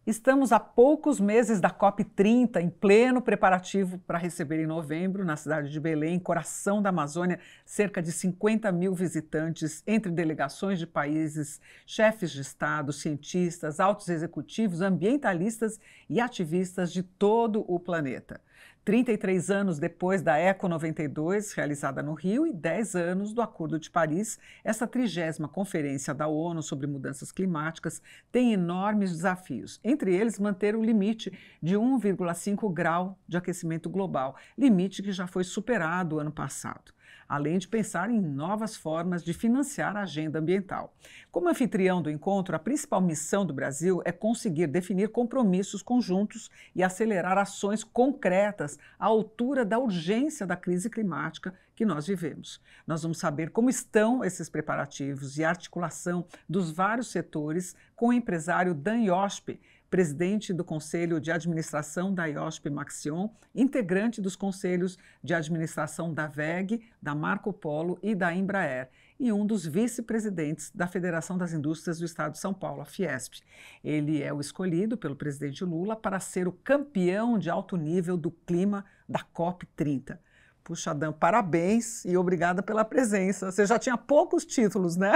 Estamos a poucos meses da COP30, em pleno preparativo para receber em novembro, na cidade de Belém, coração da Amazônia, cerca de 50 mil visitantes, entre delegações de países, chefes de Estado, cientistas, altos executivos, ambientalistas e ativistas de todo o planeta. 33 anos depois da Eco 92, realizada no Rio, e 10 anos do Acordo de Paris, essa 30ª Conferência da ONU sobre Mudanças Climáticas tem enormes desafios, entre eles manter o limite de 1,5 grau de aquecimento global, limite que já foi superado ano passado, além de pensar em novas formas de financiar a agenda ambiental. Como anfitrião do encontro, a principal missão do Brasil é conseguir definir compromissos conjuntos e acelerar ações concretas à altura da urgência da crise climática que nós vivemos. Nós vamos saber como estão esses preparativos e a articulação dos vários setores com o empresário Dan Iospe, presidente do Conselho de Administração da IOSP Maxion, integrante dos conselhos de administração da WEG, da Marco Polo e da Embraer, e um dos vice-presidentes da Federação das Indústrias do Estado de São Paulo, a Fiesp. Ele é o escolhido pelo presidente Lula para ser o campeão de alto nível do clima da COP30. Puxa, Dan, parabéns e obrigada pela presença. Você já tinha poucos títulos, né?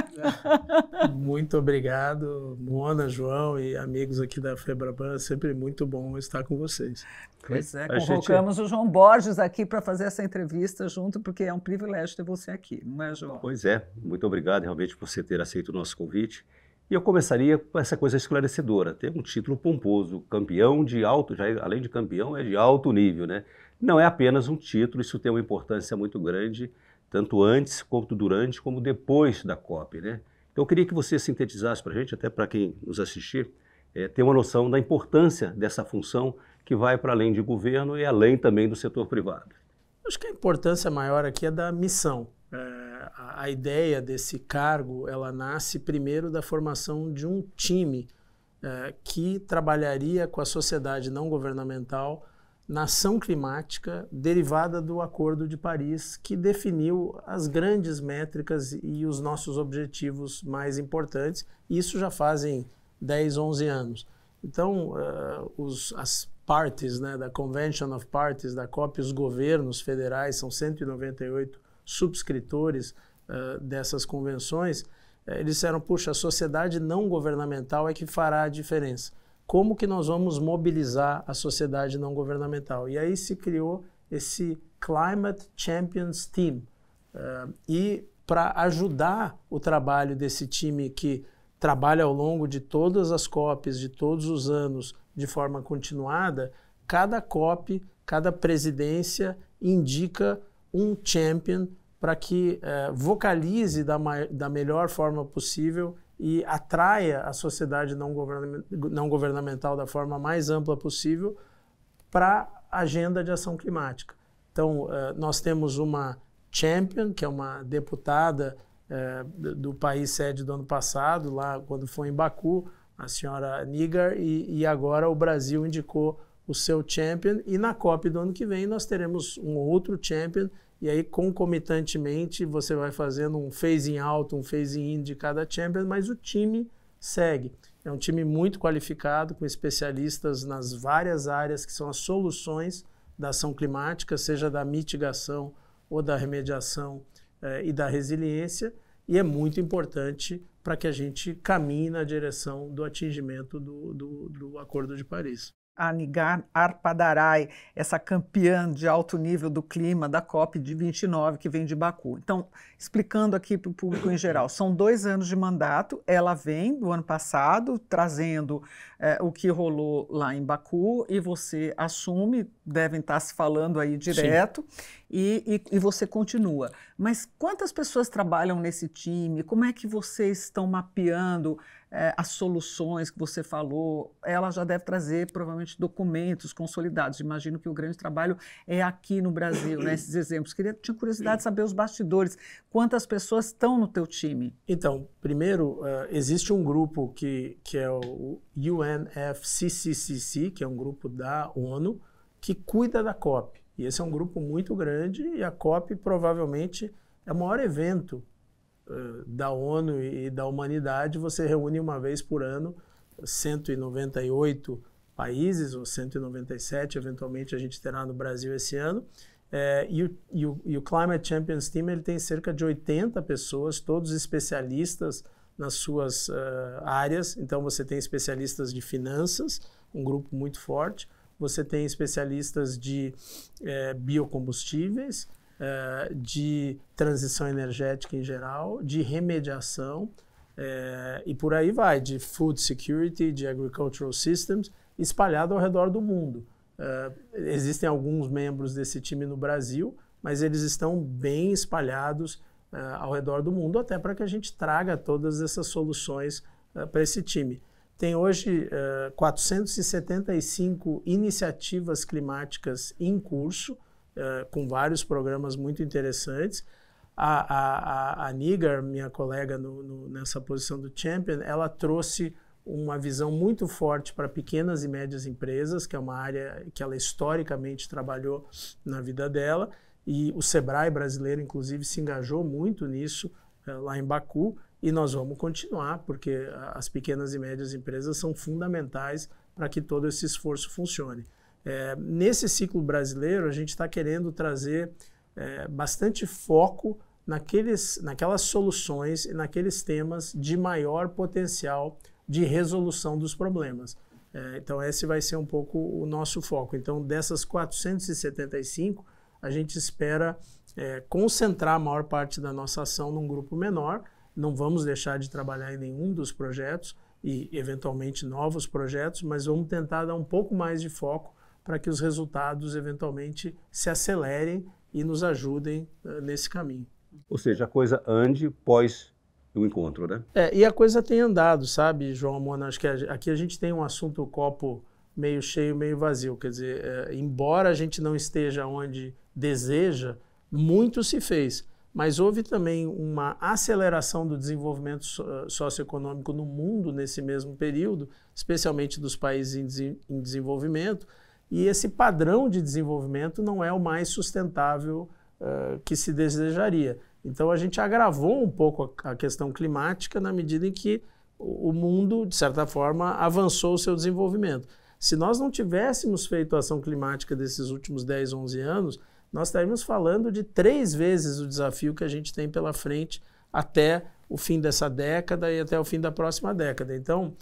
Muito obrigado, Mona, João e amigos aqui da Febraban. É sempre muito bom estar com vocês. Pois é, convocamos o João Borges aqui para fazer essa entrevista junto, porque é um privilégio ter você aqui, não é, João? Pois é, muito obrigado realmente por você ter aceito o nosso convite. E eu começaria com essa coisa esclarecedora. Tem um título pomposo, campeão de alto, já além de campeão, é de alto nível, né? Não é apenas um título, isso tem uma importância muito grande, tanto antes, quanto durante, como depois da COP, né? Então eu queria que você sintetizasse para a gente, até para quem nos assistir, ter uma noção da importância dessa função que vai para além de governo e além também do setor privado. Acho que a importância maior aqui é da missão. A ideia desse cargo, ela nasce primeiro da formação de um time que trabalharia com a sociedade não governamental na ação climática derivada do Acordo de Paris, que definiu as grandes métricas e os nossos objetivos mais importantes. Isso já fazem 10, 11 anos. Então, as parties, né, da Convention of Parties, da COP, os governos federais, são 198 subscritores dessas convenções, eles disseram, puxa, a sociedade não governamental é que fará a diferença. Como que nós vamos mobilizar a sociedade não governamental? E aí se criou esse Climate Champions Team. E para ajudar o trabalho desse time que trabalha ao longo de todas as COPs, de todos os anos, de forma continuada, cada COP, cada presidência indica um champion para que vocalize da melhor forma possível e atraia a sociedade não governamental da forma mais ampla possível para a agenda de ação climática. Então, nós temos uma champion, que é uma deputada do país sede do ano passado, lá quando foi em Baku, a senhora Nigar, e agora o Brasil indicou o seu champion, e na COP do ano que vem nós teremos um outro champion, e aí, concomitantemente, você vai fazendo um phasing out, um phasing in de cada champion, mas o time segue. É um time muito qualificado, com especialistas nas várias áreas que são as soluções da ação climática, seja da mitigação ou da remediação e da resiliência, e é muito importante para que a gente caminhe na direção do atingimento do Acordo de Paris. A Nigar Arpadaray, essa campeã de alto nível do clima da COP de 29, que vem de Baku. Então, explicando aqui para o público em geral, são 2 anos de mandato, ela vem do ano passado, trazendo o que rolou lá em Baku, e você assume, devem estar se falando aí direto, e você continua. Mas quantas pessoas trabalham nesse time? Como é que vocês estão mapeando as soluções que você falou? Ela já deve trazer, provavelmente, documentos consolidados. Imagino que o grande trabalho é aqui no Brasil, né, esses exemplos. Tinha curiosidade de saber os bastidores. Quantas pessoas estão no teu time? Então, primeiro, existe um grupo que é o UNFCCC, que é um grupo da ONU, que cuida da COP. E esse é um grupo muito grande, e a COP provavelmente é o maior evento da ONU e da humanidade. Você reúne uma vez por ano 198 países, ou 197, eventualmente a gente terá no Brasil esse ano. E o Climate Champions Team ele tem cerca de 80 pessoas, todos especialistas nas suas áreas. Então você tem especialistas de finanças, um grupo muito forte, você tem especialistas de biocombustíveis, de transição energética em geral, de remediação, e por aí vai, de food security, de agricultural systems, espalhado ao redor do mundo. Existem alguns membros desse time no Brasil, mas eles estão bem espalhados ao redor do mundo, até para que a gente traga todas essas soluções para esse time. Tem hoje 475 iniciativas climáticas em curso, com vários programas muito interessantes. A Nigar, minha colega nessa posição do Champion, ela trouxe uma visão muito forte para pequenas e médias empresas, que é uma área que ela historicamente trabalhou na vida dela, e o Sebrae brasileiro, inclusive, se engajou muito nisso lá em Baku, e nós vamos continuar, porque as pequenas e médias empresas são fundamentais para que todo esse esforço funcione. Nesse ciclo brasileiro, a gente está querendo trazer bastante foco naquelas soluções e naqueles temas de maior potencial de resolução dos problemas. Então, esse vai ser um pouco o nosso foco. Então, dessas 475, a gente espera concentrar a maior parte da nossa ação num grupo menor. Não vamos deixar de trabalhar em nenhum dos projetos e, eventualmente, novos projetos, mas vamos tentar dar um pouco mais de foco para que os resultados, eventualmente, se acelerem e nos ajudem nesse caminho. Ou seja, a coisa ande pós o encontro, né? E a coisa tem andado, sabe, João Mona? Acho que aqui a gente tem um assunto, o copo meio cheio, meio vazio. Quer dizer, embora a gente não esteja onde deseja, muito se fez. Mas houve também uma aceleração do desenvolvimento socioeconômico no mundo nesse mesmo período, especialmente dos países em desenvolvimento, e esse padrão de desenvolvimento não é o mais sustentável que se desejaria. Então a gente agravou um pouco a questão climática na medida em que o mundo, de certa forma, avançou o seu desenvolvimento. Se nós não tivéssemos feito a ação climática desses últimos 10, 11 anos, nós estaríamos falando de 3 vezes o desafio que a gente tem pela frente até o fim dessa década e até o fim da próxima década. Então,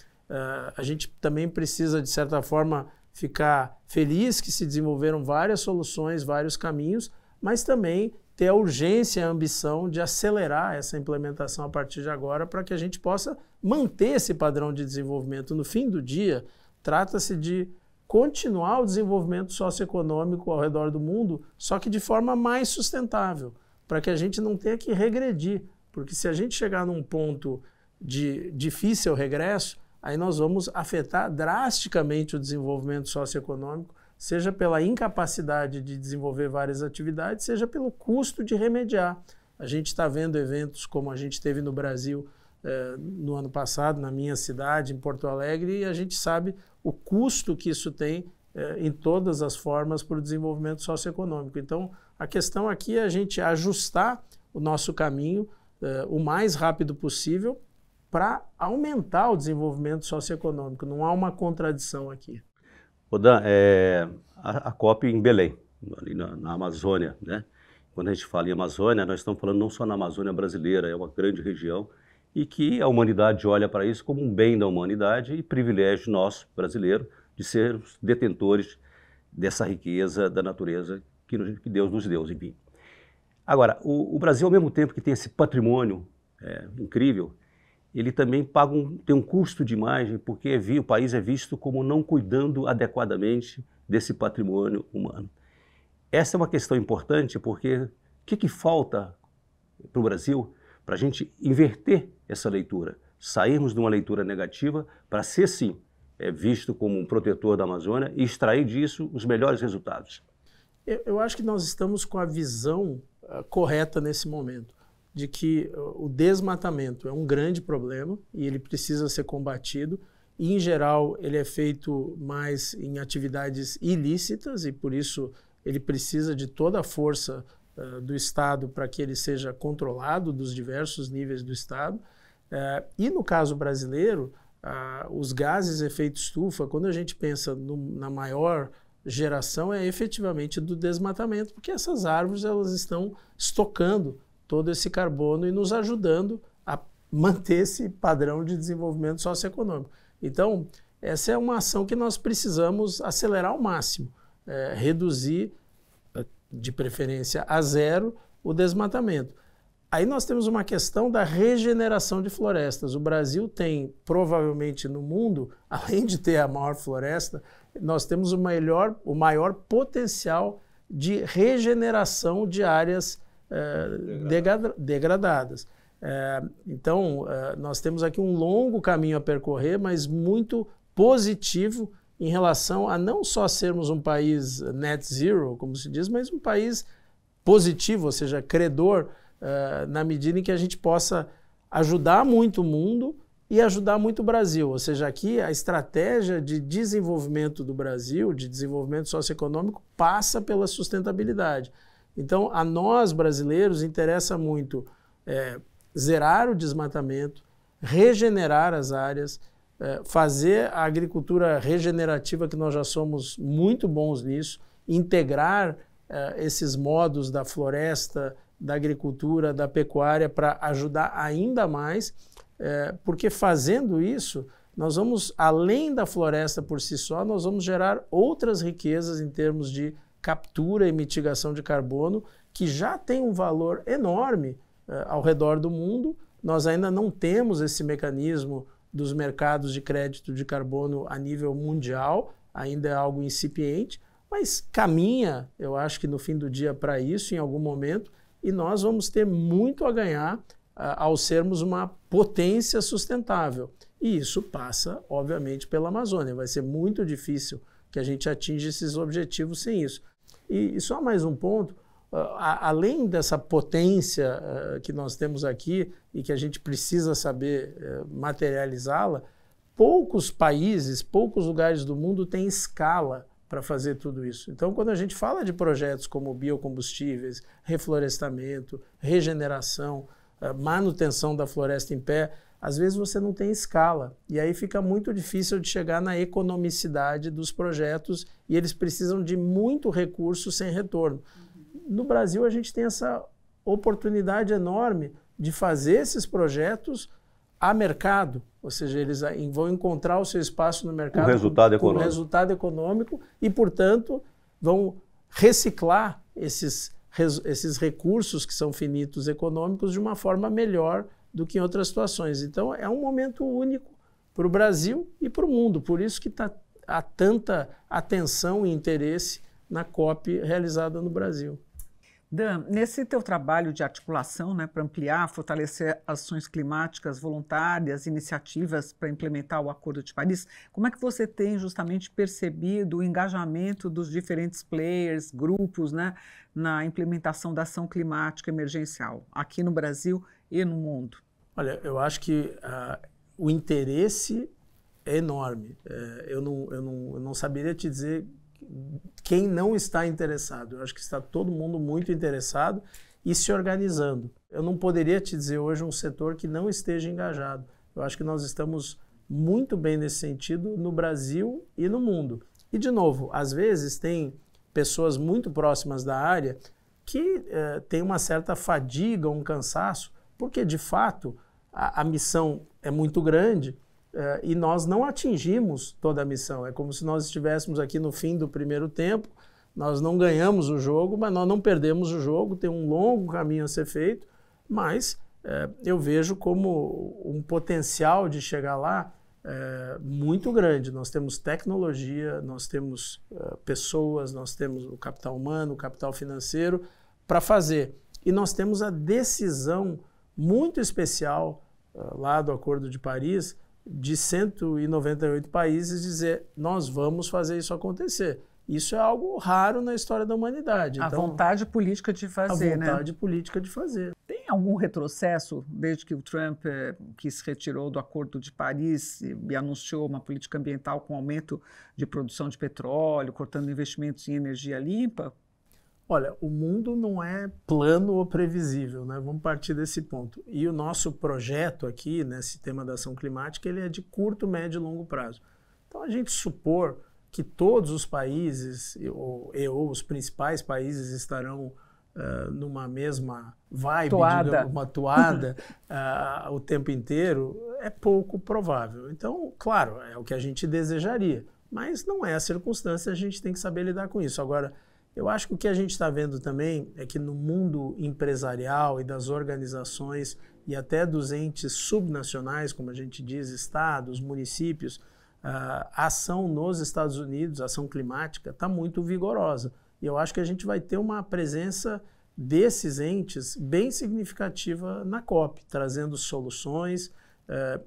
a gente também precisa, de certa forma, ficar feliz que se desenvolveram várias soluções, vários caminhos, mas também ter a urgência e a ambição de acelerar essa implementação a partir de agora para que a gente possa manter esse padrão de desenvolvimento. No fim do dia, trata-se de continuar o desenvolvimento socioeconômico ao redor do mundo, só que de forma mais sustentável, para que a gente não tenha que regredir, porque se a gente chegar num ponto de difícil regresso, aí nós vamos afetar drasticamente o desenvolvimento socioeconômico, seja pela incapacidade de desenvolver várias atividades, seja pelo custo de remediar. A gente está vendo eventos como a gente teve no Brasil no ano passado, na minha cidade, em Porto Alegre, e a gente sabe o custo que isso tem em todas as formas para o desenvolvimento socioeconômico. Então, a questão aqui é a gente ajustar o nosso caminho o mais rápido possível para aumentar o desenvolvimento socioeconômico. Não há uma contradição aqui. Rodan, a COP em Belém, ali na Amazônia, né? Quando a gente fala em Amazônia, nós estamos falando não só na Amazônia brasileira, é uma grande região, e que a humanidade olha para isso como um bem da humanidade e privilégio nosso, brasileiro, de ser detentores dessa riqueza da natureza que Deus nos deu, enfim. Agora, o Brasil, ao mesmo tempo que tem esse patrimônio incrível, ele também tem um custo de imagem, porque o país é visto como não cuidando adequadamente desse patrimônio humano. Essa é uma questão importante, porque o que falta para o Brasil para a gente inverter essa leitura, sairmos de uma leitura negativa para ser, sim, visto como um protetor da Amazônia e extrair disso os melhores resultados? Eu acho que nós estamos com a visão correta nesse momento, de que o desmatamento é um grande problema e ele precisa ser combatido, e, em geral, ele é feito mais em atividades ilícitas e, por isso, ele precisa de toda a força do Estado para que ele seja controlado dos diversos níveis do Estado. E no caso brasileiro, os gases de efeito estufa, quando a gente pensa na maior geração, é efetivamente do desmatamento, porque essas árvores elas estão estocando todo esse carbono e nos ajudando a manter esse padrão de desenvolvimento socioeconômico. Então, essa é uma ação que nós precisamos acelerar ao máximo, reduzir, de preferência a zero, o desmatamento. Aí nós temos uma questão da regeneração de florestas. O Brasil tem, provavelmente no mundo, além de ter a maior floresta, nós temos o maior potencial de regeneração de áreas degradadas. Então, nós temos aqui um longo caminho a percorrer, mas muito positivo em relação a não só sermos um país net zero, como se diz, mas um país positivo, ou seja, credor, na medida em que a gente possa ajudar muito o mundo e ajudar muito o Brasil. Ou seja, aqui a estratégia de desenvolvimento do Brasil, de desenvolvimento socioeconômico, passa pela sustentabilidade. Então, a nós brasileiros interessa muito zerar o desmatamento, regenerar as áreas, fazer a agricultura regenerativa, que nós já somos muito bons nisso, integrar esses modos da floresta, da agricultura, da pecuária, para ajudar ainda mais, porque fazendo isso, nós vamos, além da floresta por si só, nós vamos gerar outras riquezas em termos de captura e mitigação de carbono, que já tem um valor enorme ao redor do mundo. Nós ainda não temos esse mecanismo dos mercados de crédito de carbono a nível mundial, ainda é algo incipiente, mas caminha, eu acho que no fim do dia, para isso em algum momento, e nós vamos ter muito a ganhar ao sermos uma potência sustentável. E isso passa, obviamente, pela Amazônia. Vai ser muito difícil que a gente atinja esses objetivos sem isso. E só mais um ponto, além dessa potência que nós temos aqui e que a gente precisa saber materializá-la, poucos países, poucos lugares do mundo têm escala para fazer tudo isso. Então, quando a gente fala de projetos como biocombustíveis, reflorestamento, regeneração, manutenção da floresta em pé, às vezes você não tem escala. E aí fica muito difícil de chegar na economicidade dos projetos e eles precisam de muito recurso sem retorno. No Brasil, a gente tem essa oportunidade enorme de fazer esses projetos a mercado, ou seja, eles vão encontrar o seu espaço no mercado com resultado econômico e, portanto, vão reciclar esses recursos que são finitos econômicos de uma forma melhor do que em outras situações. Então, é um momento único para o Brasil e para o mundo, por isso que há tanta atenção e interesse na COP realizada no Brasil. Dan, nesse teu trabalho de articulação, né, para ampliar, fortalecer ações climáticas voluntárias, iniciativas para implementar o Acordo de Paris, como é que você tem justamente percebido o engajamento dos diferentes players, grupos, né, na implementação da ação climática emergencial, aqui no Brasil e no mundo? Olha, eu acho que o interesse é enorme. Eu não saberia te dizer quem não está interessado. Eu acho que está todo mundo muito interessado e se organizando. Eu não poderia te dizer hoje um setor que não esteja engajado. Eu acho que nós estamos muito bem nesse sentido no Brasil e no mundo. E, de novo, às vezes tem pessoas muito próximas da área que têm uma certa fadiga, um cansaço, porque, de fato, a missão é muito grande, e nós não atingimos toda a missão. É como se nós estivéssemos aqui no fim do primeiro tempo, nós não ganhamos o jogo, mas nós não perdemos o jogo, tem um longo caminho a ser feito, mas eu vejo como um potencial de chegar lá muito grande. Nós temos tecnologia, nós temos pessoas, nós temos o capital humano, o capital financeiro para fazer. E nós temos a decisão muito especial lá do Acordo de Paris, de 198 países, dizer nós vamos fazer isso acontecer. Isso é algo raro na história da humanidade. A vontade política de fazer, né? A vontade política de fazer. Tem algum retrocesso desde que o Trump que se retirou do Acordo de Paris e anunciou uma política ambiental com aumento de produção de petróleo, cortando investimentos em energia limpa? Olha, o mundo não é plano ou previsível, né? Vamos partir desse ponto. E o nosso projeto aqui, nesse tema da ação climática, ele é de curto, médio e longo prazo. Então, a gente supor que todos os países, ou os principais países estarão numa mesma vibe, digamos, uma toada o tempo inteiro, é pouco provável. Então, claro, é o que a gente desejaria, mas não é a circunstância, a gente tem que saber lidar com isso. Agora, eu acho que o que a gente está vendo também é que no mundo empresarial e das organizações e até dos entes subnacionais, como a gente diz, estados, municípios, a ação nos Estados Unidos, a ação climática, está muito vigorosa. E eu acho que a gente vai ter uma presença desses entes bem significativa na COP, trazendo soluções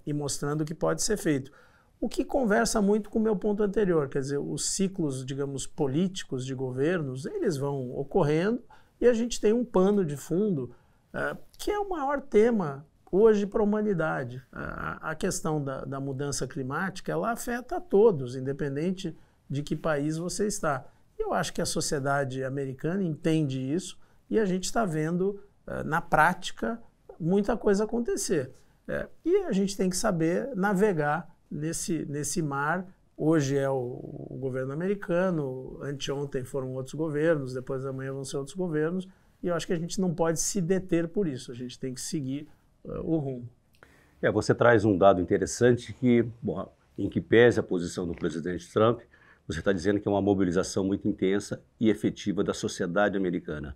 e mostrando o que pode ser feito. O que conversa muito com o meu ponto anterior, quer dizer, os ciclos, digamos, políticos de governos, eles vão ocorrendo e a gente tem um pano de fundo que é o maior tema hoje para a humanidade. A questão da mudança climática, ela afeta a todos, independente de que país você está. Eu acho que a sociedade americana entende isso e a gente está vendo, na prática, muita coisa acontecer. E a gente tem que saber navegar nesse mar. Hoje é o governo americano, anteontem foram outros governos, depois da manhã vão ser outros governos, e eu acho que a gente não pode se deter por isso, a gente tem que seguir o rumo. Você traz um dado interessante que, bom, em que pese a posição do presidente Trump, você está dizendo que é uma mobilização muito intensa e efetiva da sociedade americana.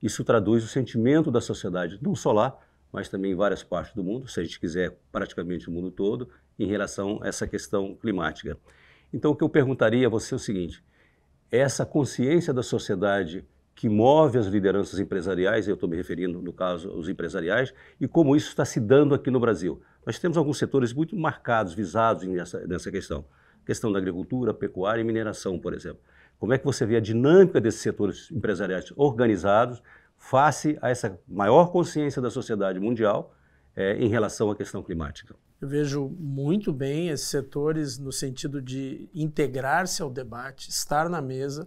Isso traduz o sentimento da sociedade, não só lá, mas também em várias partes do mundo, se a gente quiser praticamente o mundo todo, em relação a essa questão climática. Então, o que eu perguntaria a você é o seguinte: essa consciência da sociedade que move as lideranças empresariais, eu estou me referindo, no caso, aos empresariais, e como isso está se dando aqui no Brasil. Nós temos alguns setores muito marcados, visados nessa questão. A questão da agricultura, pecuária e mineração, por exemplo. Como é que você vê a dinâmica desses setores empresariais organizados face a essa maior consciência da sociedade mundial em relação à questão climática? Eu vejo muito bem esses setores no sentido de integrar-se ao debate, estar na mesa,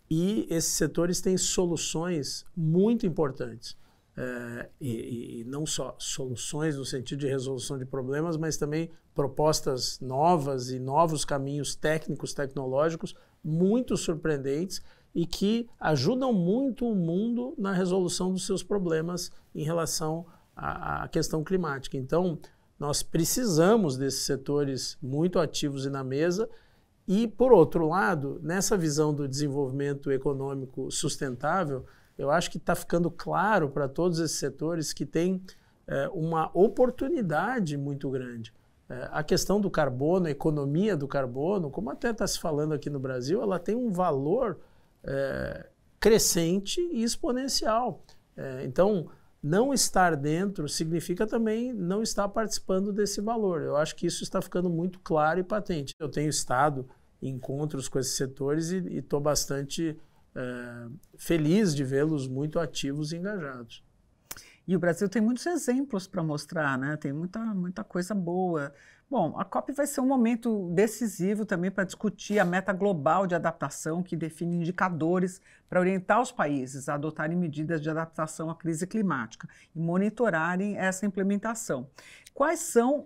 e esses setores têm soluções muito importantes. E não só soluções no sentido de resolução de problemas, mas também propostas novas e novos caminhos técnicos, tecnológicos muito surpreendentes e que ajudam muito o mundo na resolução dos seus problemas em relação à questão climática. Então, nós precisamos desses setores muito ativos e na mesa. E, por outro lado, nessa visão do desenvolvimento econômico sustentável, eu acho que está ficando claro para todos esses setores que tem uma oportunidade muito grande. A questão do carbono, a economia do carbono, como até está se falando aqui no Brasil, ela tem um valor crescente e exponencial. Então, não estar dentro significa também não estar participando desse valor. Eu acho que isso está ficando muito claro e patente. Eu tenho estado em encontros com esses setores e estou bastante feliz de vê-los muito ativos e engajados. E o Brasil tem muitos exemplos para mostrar, né? Tem muita coisa boa. Bom, a COP vai ser um momento decisivo também para discutir a meta global de adaptação que define indicadores para orientar os países a adotarem medidas de adaptação à crise climática e monitorarem essa implementação. Quais são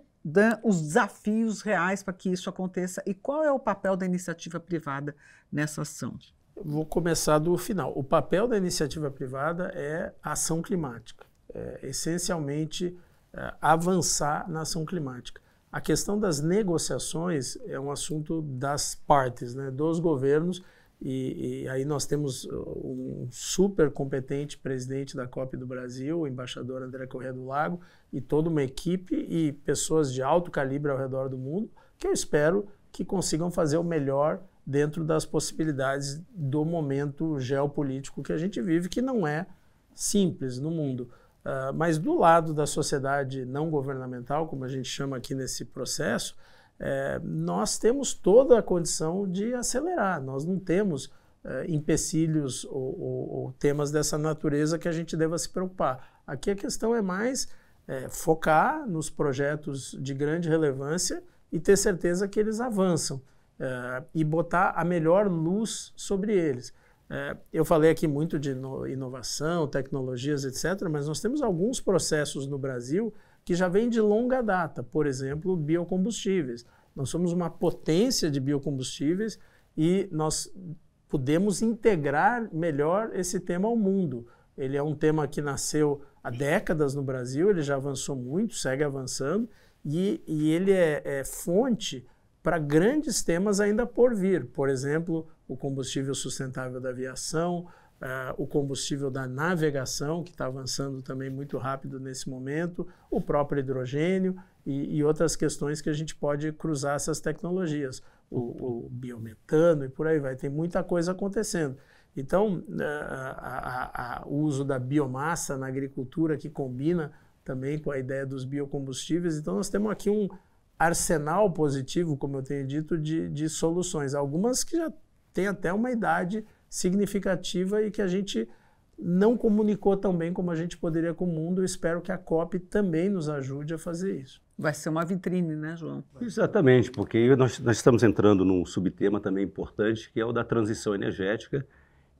os desafios reais para que isso aconteça e qual é o papel da iniciativa privada nessa ação? Vou começar do final. O papel da iniciativa privada é a ação climática. Essencialmente avançar na ação climática. A questão das negociações é um assunto das partes, né, dos governos, e aí nós temos um super competente presidente da COP do Brasil, o embaixador André Corrêa do Lago, e toda uma equipe e pessoas de alto calibre ao redor do mundo, que eu espero que consigam fazer o melhor dentro das possibilidades do momento geopolítico que a gente vive, que não é simples no mundo. Mas do lado da sociedade não governamental, como a gente chama aqui nesse processo, nós temos toda a condição de acelerar. Nós não temos empecilhos ou temas dessa natureza que a gente deva se preocupar. Aqui a questão é mais focar nos projetos de grande relevância e ter certeza que eles avançam e botar a melhor luz sobre eles. Eu falei aqui muito de inovação, tecnologias, etc., mas nós temos alguns processos no Brasil que já vêm de longa data, por exemplo, biocombustíveis. Nós somos uma potência de biocombustíveis e nós podemos integrar melhor esse tema ao mundo. Ele é um tema que nasceu há décadas no Brasil, ele já avançou muito, segue avançando, e ele é fonte para grandes temas ainda por vir. Por exemplo, o combustível sustentável da aviação, o combustível da navegação, que está avançando também muito rápido nesse momento, o próprio hidrogênio e outras questões que a gente pode cruzar essas tecnologias. O biometano e por aí vai. Tem muita coisa acontecendo. Então, o uso da biomassa na agricultura que combina também com a ideia dos biocombustíveis. Então, nós temos aqui um arsenal positivo, como eu tenho dito, de soluções. Algumas que já têm até uma idade significativa e que a gente não comunicou tão bem como a gente poderia com o mundo. Eu espero que a COP também nos ajude a fazer isso. Vai ser uma vitrine, né, João? Exatamente, porque nós estamos entrando num subtema também importante, que é o da transição energética,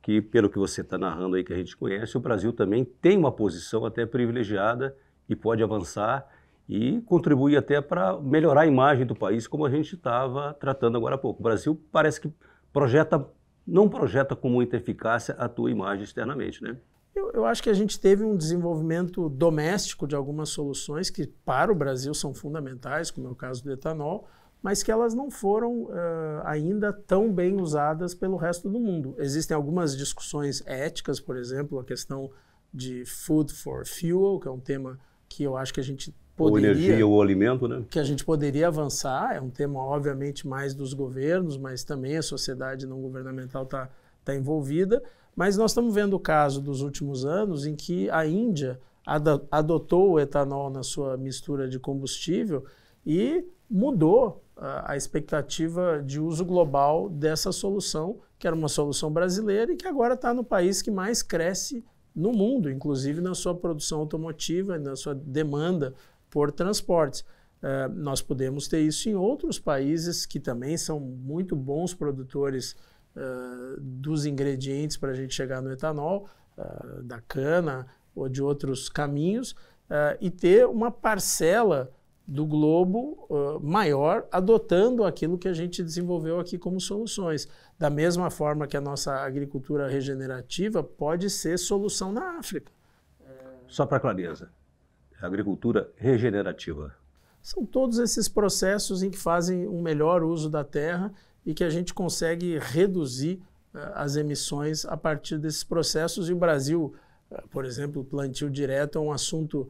que, pelo que você está narrando aí, que a gente conhece, o Brasil também tem uma posição até privilegiada e pode avançar e contribuir até para melhorar a imagem do país, como a gente estava tratando agora há pouco. O Brasil parece que não projeta com muita eficácia a tua imagem externamente, né? Eu acho que a gente teve um desenvolvimento doméstico de algumas soluções que para o Brasil são fundamentais, como é o caso do etanol, mas que elas não foram ainda tão bem usadas pelo resto do mundo. Existem algumas discussões éticas, por exemplo, a questão de food for fuel, que é um tema que eu acho que a gente poderia... Ou energia ou alimento, né? Que a gente poderia avançar, é um tema obviamente mais dos governos, mas também a sociedade não governamental está envolvida. Mas nós estamos vendo o caso dos últimos anos em que a Índia adotou o etanol na sua mistura de combustível e mudou a expectativa de uso global dessa solução, que era uma solução brasileira e que agora está no país que mais cresce no mundo, inclusive na sua produção automotiva e na sua demanda por transportes. Nós podemos ter isso em outros países que também são muito bons produtores dos ingredientes para a gente chegar no etanol, da cana ou de outros caminhos, e ter uma parcela do globo maior adotando aquilo que a gente desenvolveu aqui como soluções. Da mesma forma que a nossa agricultura regenerativa pode ser solução na África. Só para clareza, a agricultura regenerativa. São todos esses processos em que fazem um melhor uso da terra e que a gente consegue reduzir as emissões a partir desses processos. E o Brasil, por exemplo, o plantio direto é um assunto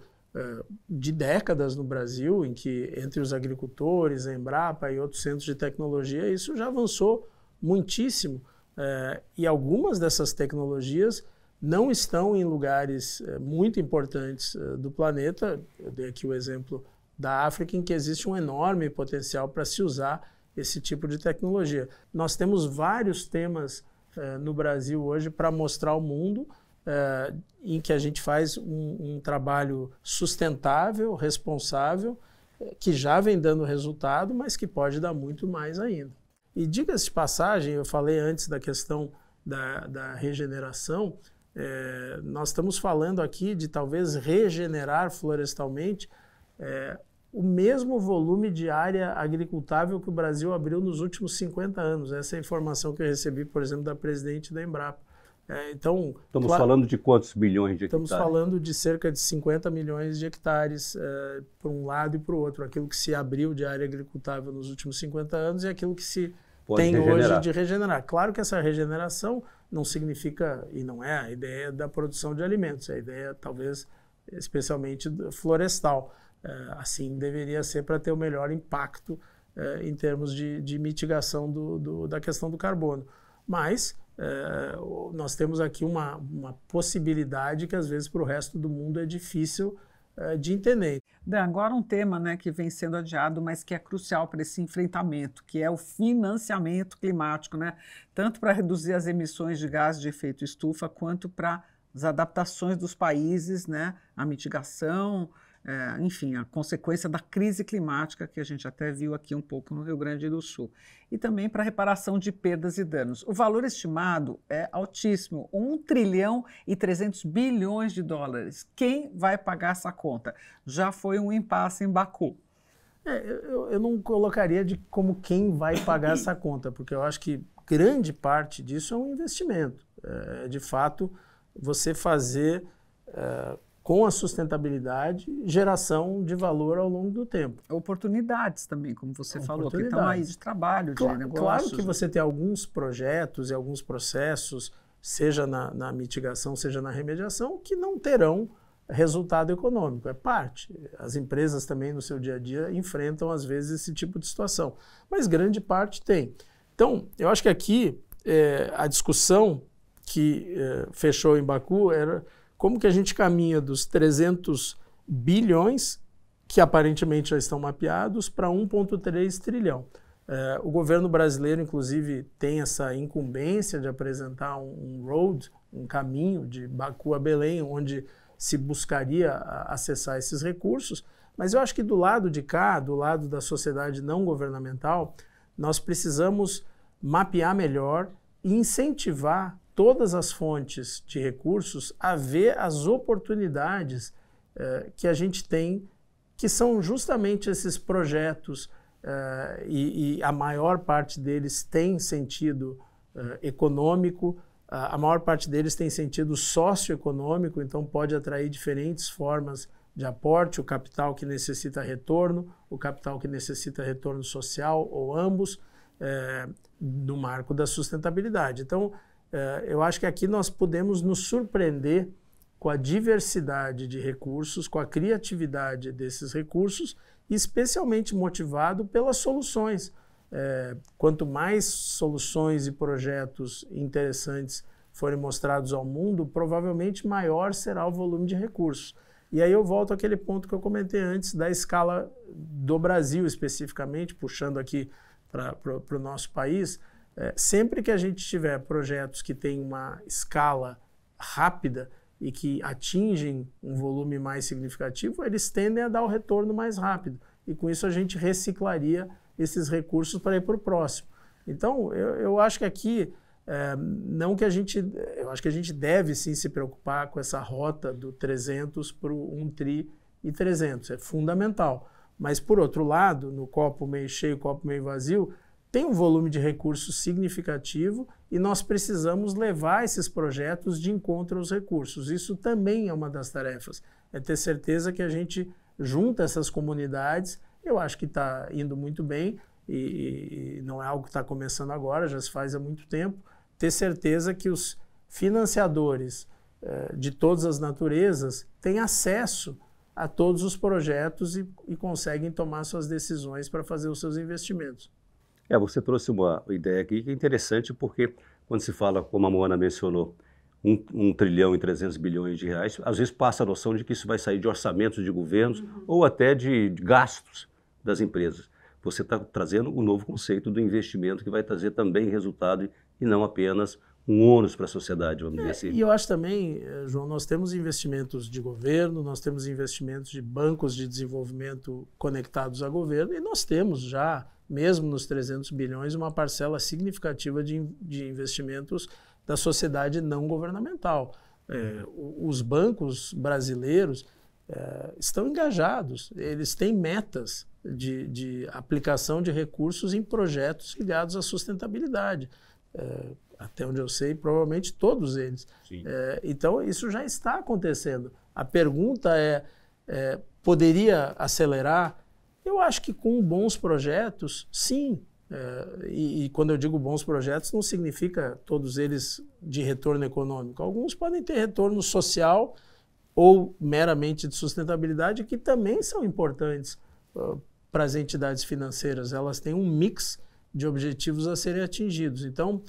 de décadas no Brasil, em que entre os agricultores, a Embrapa e outros centros de tecnologia, isso já avançou muitíssimo. E algumas dessas tecnologias não estão em lugares muito importantes do planeta. Eu dei aqui o exemplo da África, em que existe um enorme potencial para se usar esse tipo de tecnologia. Nós temos vários temas no Brasil hoje para mostrar ao mundo em que a gente faz um trabalho sustentável, responsável, que já vem dando resultado, mas que pode dar muito mais ainda. E diga-se de passagem, eu falei antes da questão da regeneração, nós estamos falando aqui de talvez regenerar florestalmente o mesmo volume de área agricultável que o Brasil abriu nos últimos 50 anos. Essa é a informação que eu recebi, por exemplo, da presidente da Embrapa. Então, estamos falando de quantos milhões de hectares? Estamos falando de cerca de 50 milhões de hectares para um lado e para o outro. Aquilo que se abriu de área agricultável nos últimos 50 anos e aquilo que se tem hoje de regenerar. Claro que essa regeneração não significa, e não é a ideia da produção de alimentos, é a ideia talvez especialmente florestal. Assim deveria ser para ter o melhor impacto em termos de mitigação da questão do carbono. Mas nós temos aqui uma possibilidade que às vezes para o resto do mundo é difícil de entender. Agora um tema, né, que vem sendo adiado, mas que é crucial para esse enfrentamento, que é o financiamento climático, né? Tanto para reduzir as emissões de gases de efeito estufa, quanto para as adaptações dos países, né, a mitigação enfim, a consequência da crise climática que a gente até viu aqui um pouco no Rio Grande do Sul. E também para reparação de perdas e danos. O valor estimado é altíssimo, 1 trilhão e 300 bilhões de dólares. Quem vai pagar essa conta? Já foi um impasse em Baku. Eu não colocaria como quem vai pagar essa conta, porque eu acho que grande parte disso é um investimento. De fato, você fazer com a sustentabilidade geração de valor ao longo do tempo. Oportunidades também, como você falou, que estão aí de trabalho, de negócios. Claro que você tem alguns projetos e alguns processos, seja na mitigação, seja na remediação, que não terão resultado econômico, é parte. As empresas também no seu dia a dia enfrentam às vezes esse tipo de situação, mas grande parte tem. Então, eu acho que aqui a discussão que fechou em Baku era como que a gente caminha dos 300 bilhões, que aparentemente já estão mapeados, para 1,3 trilhão. O governo brasileiro, inclusive, tem essa incumbência de apresentar um road, um caminho de Baku a Belém, onde se buscaria acessar esses recursos, mas eu acho que do lado de cá, do lado da sociedade não governamental, nós precisamos mapear melhor e incentivar todas as fontes de recursos a ver as oportunidades que a gente tem, que são justamente esses projetos, e a maior parte deles tem sentido econômico, a maior parte deles tem sentido socioeconômico, então pode atrair diferentes formas de aporte, o capital que necessita retorno, o capital que necessita retorno social, ou ambos, no marco da sustentabilidade. Então, eu acho que aqui nós podemos nos surpreender com a diversidade de recursos, com a criatividade desses recursos, especialmente motivado pelas soluções. Quanto mais soluções e projetos interessantes forem mostrados ao mundo, provavelmente maior será o volume de recursos. E aí eu volto àquele ponto que eu comentei antes, da escala do Brasil especificamente, puxando aqui para o nosso país. Sempre que a gente tiver projetos que têm uma escala rápida e que atingem um volume mais significativo, eles tendem a dar o retorno mais rápido. E com isso a gente reciclaria esses recursos para ir para o próximo. Então, eu acho que aqui, eu acho que a gente deve sim se preocupar com essa rota do 300 para o 1 tri e 300, é fundamental. Mas, por outro lado, no copo meio cheio, copo meio vazio, tem um volume de recursos significativo e nós precisamos levar esses projetos de encontro aos recursos. Isso também é uma das tarefas, é ter certeza que a gente junta essas comunidades. Eu acho que está indo muito bem e não é algo que está começando agora, já se faz há muito tempo. Ter certeza que os financiadores de todas as naturezas têm acesso a todos os projetos e conseguem tomar suas decisões para fazer os seus investimentos. Você trouxe uma ideia aqui que é interessante, porque quando se fala, como a Moana mencionou, 1 trilhão e 300 bilhões de reais, às vezes passa a noção de que isso vai sair de orçamentos de governos ou até de gastos das empresas. Você está trazendo o novo conceito do investimento que vai trazer também resultado e não apenas um ônus para a sociedade, vamos dizer assim. E eu acho também, João, nós temos investimentos de governo, nós temos investimentos de bancos de desenvolvimento conectados a governo e nós temos já, mesmo nos 300 bilhões, uma parcela significativa de investimentos da sociedade não governamental. Os bancos brasileiros estão engajados, eles têm metas de aplicação de recursos em projetos ligados à sustentabilidade. Até onde eu sei, provavelmente todos eles. Então, isso já está acontecendo. A pergunta poderia acelerar? Eu acho que com bons projetos, sim. E quando eu digo bons projetos, não significa todos eles de retorno econômico. Alguns podem ter retorno social ou meramente de sustentabilidade, que também são importantes para as entidades financeiras. Elas têm um mix de objetivos a serem atingidos. Então,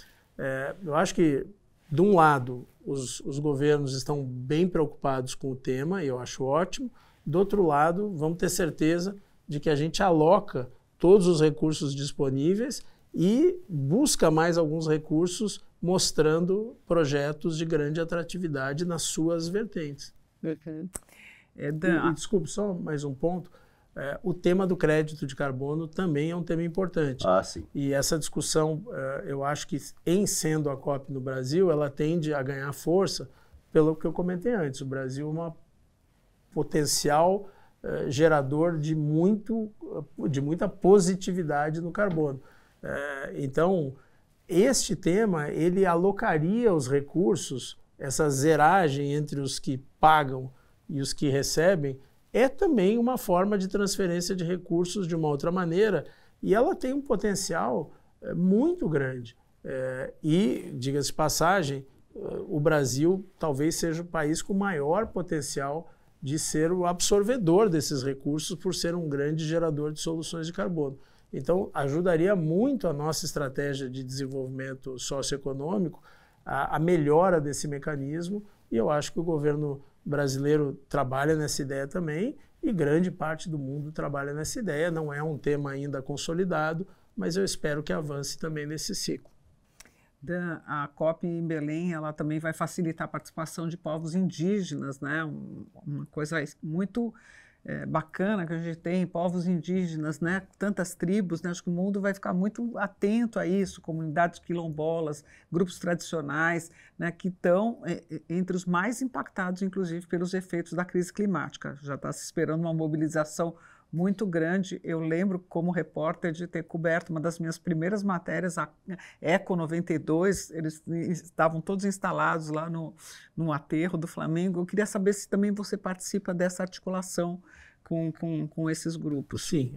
eu acho que, de um lado, os governos estão bem preocupados com o tema, e eu acho ótimo. Do outro lado, vamos ter certeza de que a gente aloca todos os recursos disponíveis e busca mais alguns recursos mostrando projetos de grande atratividade nas suas vertentes. Desculpe, só mais um ponto. O tema do crédito de carbono também é um tema importante. Sim. E essa discussão, eu acho que em sendo a COP no Brasil, ela tende a ganhar força pelo que eu comentei antes. O Brasil é um potencial gerador de muita positividade no carbono. Então, este tema, ele alocaria os recursos, essa zeragem entre os que pagam e os que recebem, é também uma forma de transferência de recursos de uma outra maneira, e ela tem um potencial muito grande. E, diga-se de passagem, o Brasil talvez seja o país com maior potencial de ser o absorvedor desses recursos por ser um grande gerador de soluções de carbono. Então, ajudaria muito a nossa estratégia de desenvolvimento socioeconômico a melhora desse mecanismo, e eu acho que o governo brasileiro trabalha nessa ideia também, e grande parte do mundo trabalha nessa ideia. Não é um tema ainda consolidado, mas eu espero que avance também nesse ciclo. A COP em Belém, ela também vai facilitar a participação de povos indígenas, né? Uma coisa muito bacana que a gente tem, povos indígenas, né? Tantas tribos, né? Acho que o mundo vai ficar muito atento a isso, comunidades quilombolas, grupos tradicionais, né? Que estão entre os mais impactados, inclusive, pelos efeitos da crise climática. Já está se esperando uma mobilização muito grande. Eu lembro, como repórter, de ter coberto uma das minhas primeiras matérias, a Eco 92, eles estavam todos instalados lá no aterro do Flamengo. Eu queria saber se também você participa dessa articulação com esses grupos. Sim,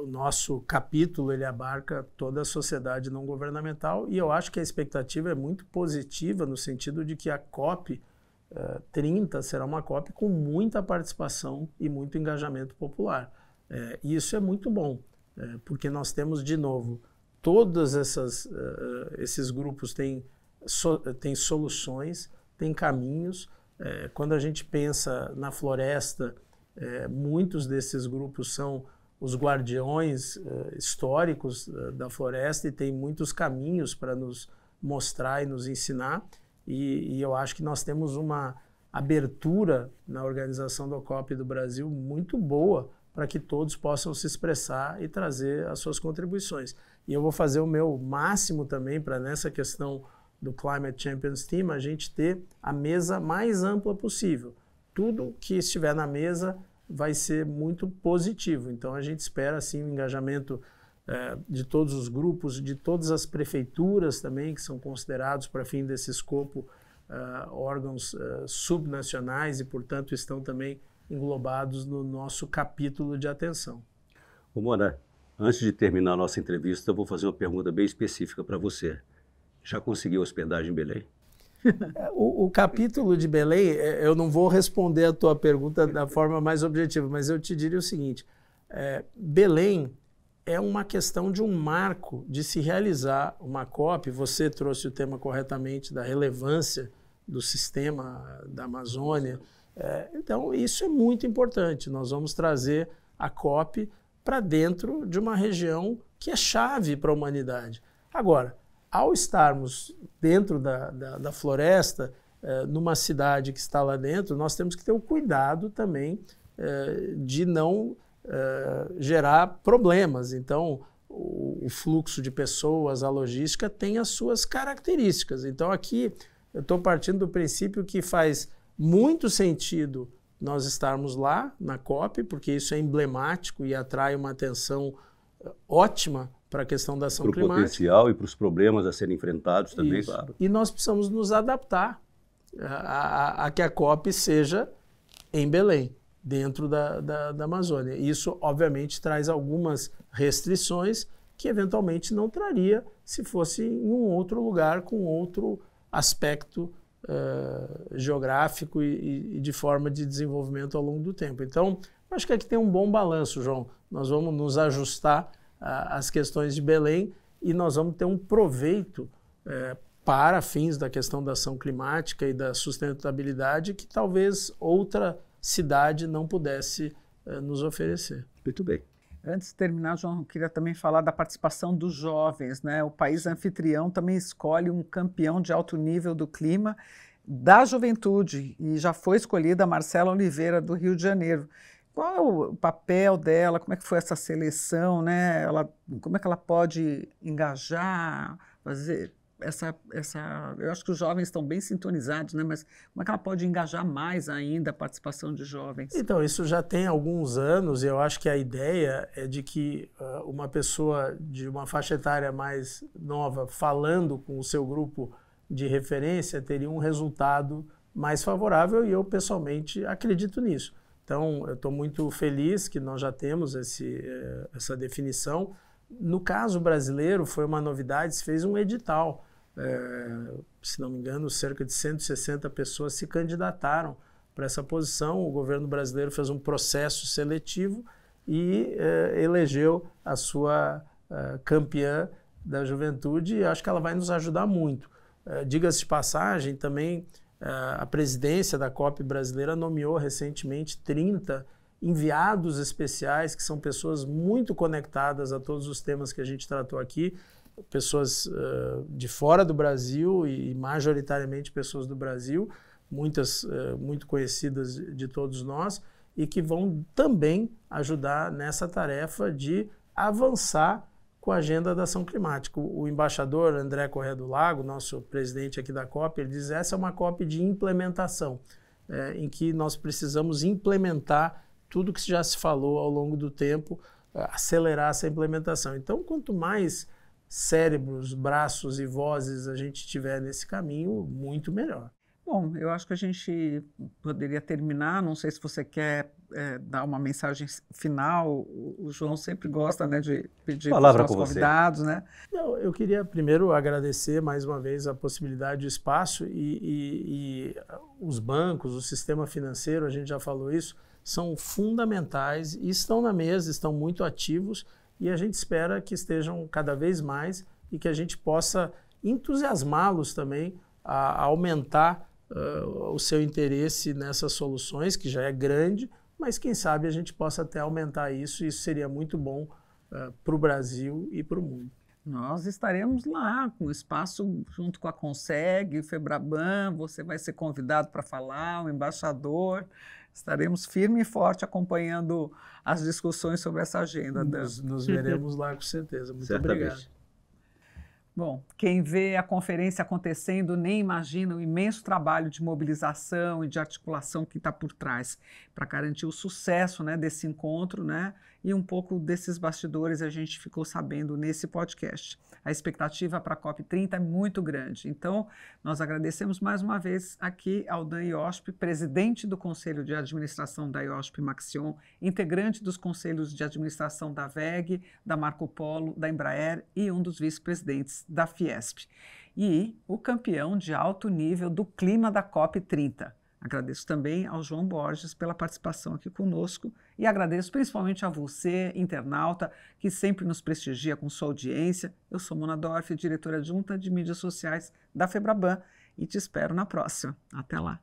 o nosso capítulo ele abarca toda a sociedade não governamental, e eu acho que a expectativa é muito positiva no sentido de que a COP 30 será uma COP com muita participação e muito engajamento popular. E isso é muito bom, porque nós temos, de novo, todos esses grupos têm soluções, têm caminhos. Quando a gente pensa na floresta, muitos desses grupos são os guardiões históricos da floresta e têm muitos caminhos para nos mostrar e nos ensinar. E eu acho que nós temos uma abertura na organização da COP do Brasil muito boa para que todos possam se expressar e trazer as suas contribuições. E eu vou fazer o meu máximo também para, nessa questão do Climate Champions Team, a gente ter a mesa mais ampla possível. Tudo que estiver na mesa vai ser muito positivo. Então a gente espera assim um engajamento de todos os grupos, de todas as prefeituras também, que são considerados, para fim desse escopo, órgãos subnacionais e, portanto, estão também englobados no nosso capítulo de atenção. Moura, antes de terminar a nossa entrevista, eu vou fazer uma pergunta bem específica para você. Já conseguiu hospedagem em Belém? O capítulo de Belém, eu não vou responder a tua pergunta da forma mais objetiva, mas eu te diria o seguinte, Belém é uma questão de um marco de se realizar uma COP. Você trouxe o tema corretamente da relevância do sistema da Amazônia. Então, isso é muito importante. Nós vamos trazer a COP para dentro de uma região que é chave para a humanidade. Agora, ao estarmos dentro da floresta, numa cidade que está lá dentro, nós temos que ter o cuidado também de não gerar problemas. Então, o fluxo de pessoas, a logística tem as suas características. Então, aqui eu estou partindo do princípio que faz muito sentido nós estarmos lá na COP, porque isso é emblemático e atrai uma atenção ótima para a questão da ação climática. Para o potencial e para os problemas a serem enfrentados também, isso. Claro. E nós precisamos nos adaptar a que a COP seja em Belém, dentro da Amazônia. Isso, obviamente, traz algumas restrições que, eventualmente, não traria se fosse em um outro lugar com outro aspecto geográfico e de forma de desenvolvimento ao longo do tempo. Então, acho que aqui tem um bom balanço, João. Nós vamos nos ajustar às questões de Belém e nós vamos ter um proveito para fins da questão da ação climática e da sustentabilidade que talvez outra cidade não pudesse nos oferecer. Muito bem. Antes de terminar, João, eu queria também falar da participação dos jovens, né? O país anfitrião também escolhe um campeão de alto nível do clima. da Juventude e já foi escolhida a Marcela Oliveira, do Rio de Janeiro. Qual é o papel dela? Como é que foi essa seleção, né? Como é que ela pode engajar, fazer eu acho que os jovens estão bem sintonizados, né? Mas como é que ela pode engajar mais ainda a participação de jovens? Então, isso já tem alguns anos e eu acho que a ideia é de que uma pessoa de uma faixa etária mais nova falando com o seu grupo de referência teria um resultado mais favorável e eu pessoalmente acredito nisso. Então, eu estou muito feliz que nós já temos essa definição. No caso brasileiro, foi uma novidade, se fez um edital. Se não me engano, cerca de 160 pessoas se candidataram para essa posição. O governo brasileiro fez um processo seletivo e elegeu a sua campeã da juventude e acho que ela vai nos ajudar muito. Diga-se de passagem, também a presidência da COP brasileira nomeou recentemente 30 enviados especiais, que são pessoas muito conectadas a todos os temas que a gente tratou aqui, pessoas de fora do Brasil e majoritariamente pessoas do Brasil, muitas muito conhecidas de todos nós, e que vão também ajudar nessa tarefa de avançar com a agenda da ação climática. O embaixador André Corrêa do Lago, nosso presidente aqui da COP, ele diz que essa é uma COP de implementação, em que nós precisamos implementar tudo que já se falou ao longo do tempo, acelerar essa implementação. Então, quanto mais cérebros, braços e vozes a gente tiver nesse caminho, muito melhor. Bom, eu acho que a gente poderia terminar, não sei se você quer dar uma mensagem final, o João sempre gosta, né, de pedir para os nossos convidados, né? Não, eu queria primeiro agradecer mais uma vez a possibilidade, o espaço e os bancos, o sistema financeiro, a gente já falou isso, são fundamentais e estão na mesa, estão muito ativos e a gente espera que estejam cada vez mais e que a gente possa entusiasmá-los também a aumentar o seu interesse nessas soluções, que já é grande, mas quem sabe a gente possa até aumentar isso e isso seria muito bom para o Brasil e para o mundo. Nós estaremos lá com o espaço junto com a Conseg, o Febraban, você vai ser convidado para falar, o embaixador. Estaremos firme e forte acompanhando as discussões sobre essa agenda. Nos veremos lá com certeza. Muito obrigado. Bom, quem vê a conferência acontecendo nem imagina o imenso trabalho de mobilização e de articulação que está por trás para garantir o sucesso, né, desse encontro, né, e um pouco desses bastidores a gente ficou sabendo nesse podcast. A expectativa para a COP30 é muito grande. Então, nós agradecemos mais uma vez aqui ao Dan IOSP, presidente do Conselho de Administração da IOSP Maxion, integrante dos conselhos de administração da WEG, da Marco Polo, da Embraer e um dos vice-presidentes da Fiesp. E o campeão de alto nível do clima da COP30. Agradeço também ao João Borges pela participação aqui conosco e agradeço principalmente a você, internauta, que sempre nos prestigia com sua audiência. Eu sou Mona Dorf, diretora adjunta de mídias sociais da Febraban e te espero na próxima. Até lá!